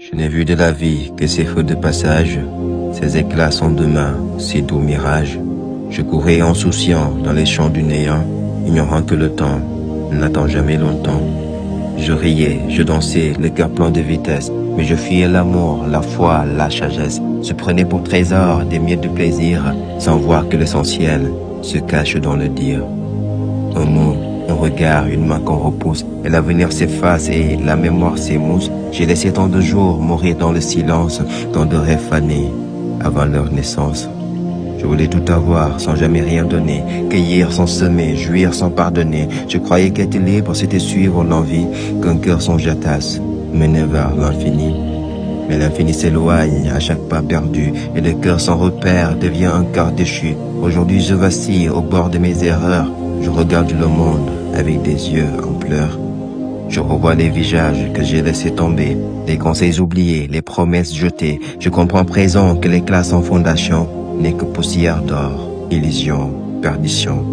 Je n'ai vu de la vie que ces feux de passage, ces éclats sans demain, ces doux mirages. Je courais insouciant dans les champs du néant, ignorant que le temps n'attend jamais longtemps. Je riais, je dansais, le cœur plein de vitesse, mais je fuyais l'amour, la foi, la sagesse. Je prenais pour trésor des miettes de plaisir, sans voir que l'essentiel se cache dans le dire. Un mot, un regard, une main qu'on repousse, et l'avenir s'efface et la mémoire s'émousse. J'ai laissé tant de jours mourir dans le silence, tant de rêves fanés avant leur naissance. Je voulais tout avoir sans jamais rien donner, cueillir sans semer, jouir sans pardonner. Je croyais qu'être libre c'était suivre l'envie, qu'un cœur sans jatasse menait vers l'infini. Mais l'infini s'éloigne à chaque pas perdu, et le cœur sans repère devient un cœur déchu. Aujourd'hui je vacille au bord de mes erreurs, je regarde le monde avec des yeux en pleurs. Je revois les visages que j'ai laissés tomber, les conseils oubliés, les promesses jetées. Je comprends présent que l'éclat sans fondation n'est que poussière d'or, illusion, perdition.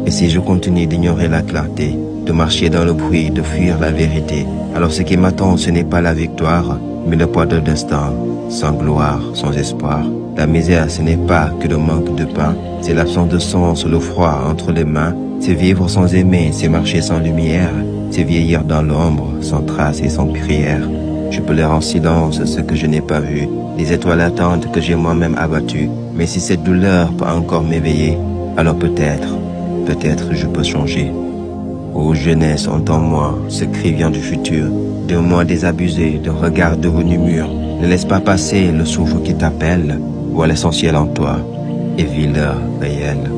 Et si je continue d'ignorer la clarté, de marcher dans le bruit, de fuir la vérité, alors ce qui m'attend ce n'est pas la victoire, mais le poids de destin, sans gloire, sans espoir. La misère ce n'est pas que le manque de pain, c'est l'absence de sens, le froid entre les mains. C'est vivre sans aimer, c'est marcher sans lumière, c'est vieillir dans l'ombre, sans trace et sans prière. Je pleure en silence ce que je n'ai pas vu, les étoiles attendent que j'ai moi-même abattues. Mais si cette douleur peut encore m'éveiller, alors peut-être je peux changer. Ô jeunesse, entends-moi, ce cri vient du futur, de moi désabusé, de regard devenu mûr. Ne laisse pas passer le souffle qui t'appelle, vois l'essentiel en toi et vis l'heure réelle.